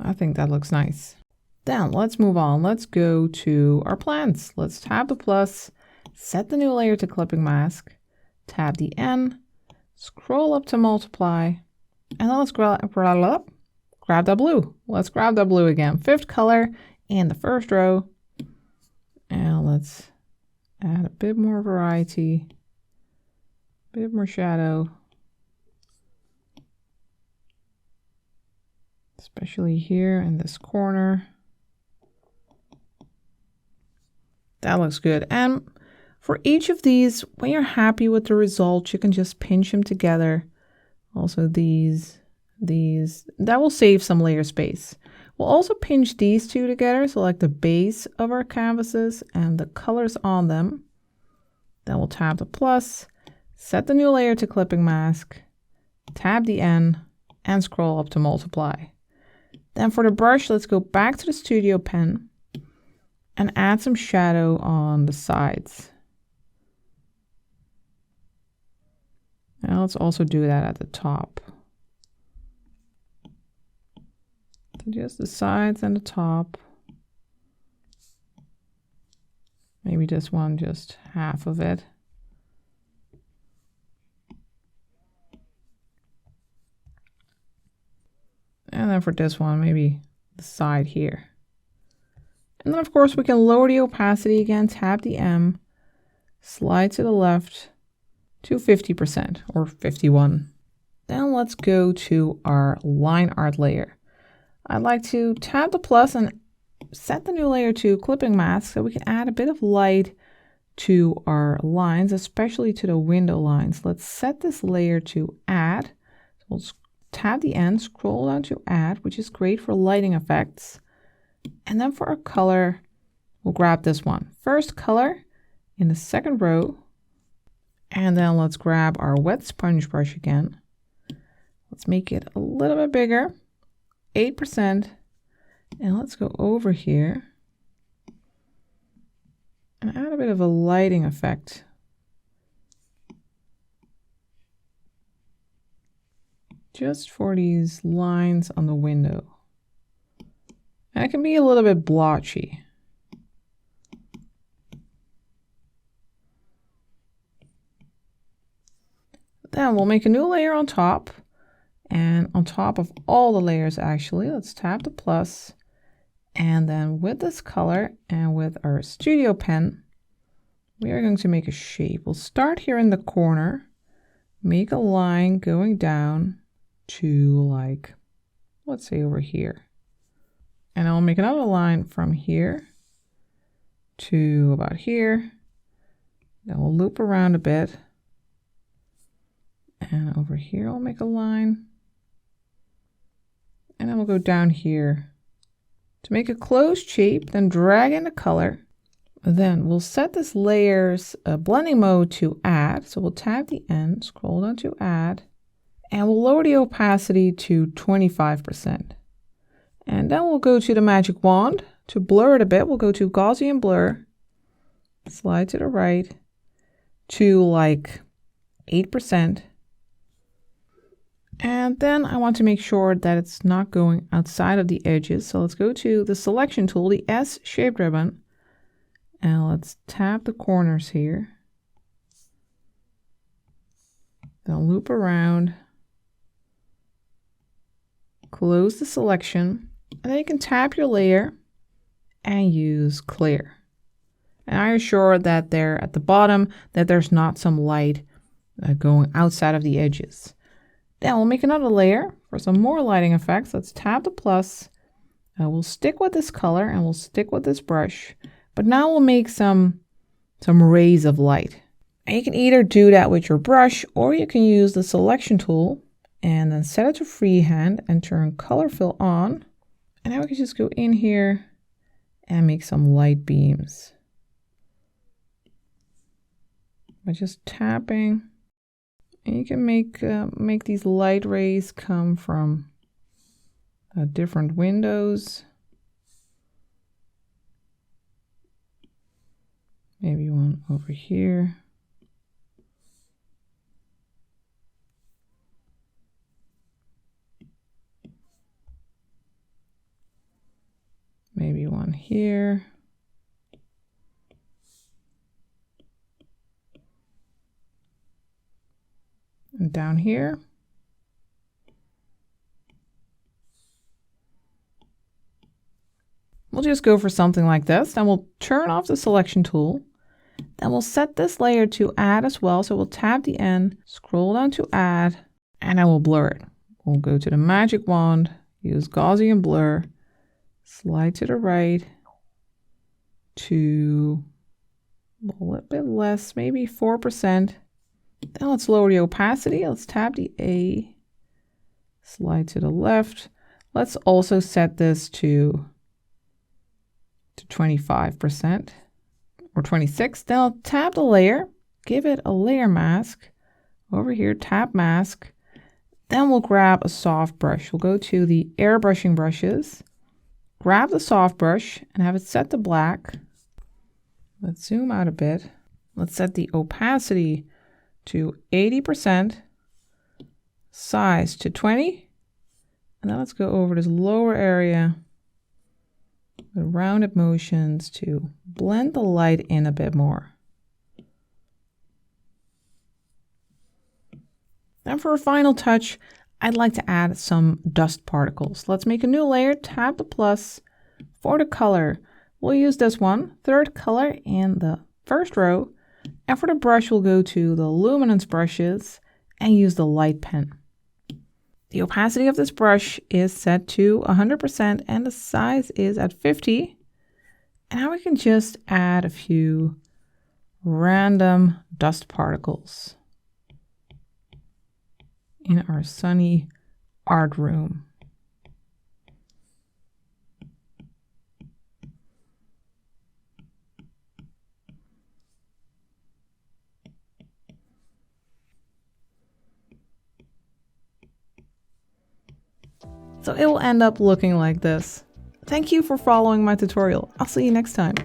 I think that looks nice. Then let's move on. Let's go to our plants. Let's tap the plus, set the new layer to clipping mask, tap the N, scroll up to multiply, and then let's grab that blue. Let's grab that blue again. 5th color in the 1st row. And let's add a bit more variety, a bit more shadow especially here in this corner. That looks good. And for each of these, when you're happy with the results, you can just pinch them together. Also these, that will save some layer space. We'll also pinch these two together, so like the base of our canvases and the colors on them. Then we'll tap the plus, set the new layer to clipping mask, tab the N, and scroll up to multiply. Then for the brush, let's go back to the studio pen and add some shadow on the sides. Now let's also do that at the top. So just the sides and the top. Maybe this one, just half of it. And then for this one, maybe the side here. And then of course we can lower the opacity again, tap the M, slide to the left to 50% or 51. Then let's go to our line art layer. I'd like to tap the plus and set the new layer to clipping mask so we can add a bit of light to our lines, especially to the window lines. Let's set this layer to add. So we'll tap the N, scroll down to add, which is great for lighting effects. And then for our color, we'll grab this one. First color in the second row. And then let's grab our wet sponge brush again. Let's make it a little bit bigger, 8%. And let's go over here and add a bit of a lighting effect. Just for these lines on the window. And it can be a little bit blotchy. Then we'll make a new layer on top. And on top of all the layers actually, let's tap the plus. And then with this color and with our studio pen, we are going to make a shape. We'll start here in the corner, make a line going down to like, let's say over here. And I'll make another line from here to about here. Then we'll loop around a bit. And over here, I'll make a line. And then we'll go down here. To make a closed shape, then drag in the color. Then we'll set this layer's blending mode to add. So we'll tap the N, scroll down to add, and we'll lower the opacity to 25%. And then we'll go to the magic wand. To blur it a bit, we'll go to Gaussian blur, slide to the right to like 8%. And then I want to make sure that it's not going outside of the edges. So let's go to the selection tool, the S shaped ribbon, and let's tap the corners here. Then loop around, close the selection, and then you can tap your layer and use clear. And I assure that there at the bottom that there's not some light going outside of the edges. Then we'll make another layer for some more lighting effects. Let's tap the plus. We'll stick with this color and we'll stick with this brush. But now we'll make some rays of light. And you can either do that with your brush or you can use the selection tool and then set it to freehand and turn color fill on. And now we can just go in here and make some light beams by just tapping. And you can make these light rays come from different windows. Maybe one over here. Maybe one here. And down here. We'll just go for something like this. Then we'll turn off the selection tool. Then we'll set this layer to add as well. So we'll tap the N, scroll down to add, and I will blur it. We'll go to the magic wand, use Gaussian blur, slide to the right to a little bit less, maybe 4%. Then let's lower the opacity. Let's tap the A, slide to the left. Let's also set this to 25% or 26. Then I'll tap the layer, give it a layer mask. Over here, tap mask. Then we'll grab a soft brush. We'll go to the airbrushing brushes, grab the soft brush and have it set to black. Let's zoom out a bit. Let's set the opacity to 80%, size to 20. And now let's go over this lower area with rounded motions to blend the light in a bit more. And for a final touch, I'd like to add some dust particles. Let's make a new layer, tap the plus. For the color, we'll use this one, third color in the first row. And for the brush, we'll go to the luminance brushes and use the light pen. The opacity of this brush is set to 100% and the size is at 50. And now we can just add a few random dust particles in our sunny art room. So it will end up looking like this. Thank you for following my tutorial. I'll see you next time.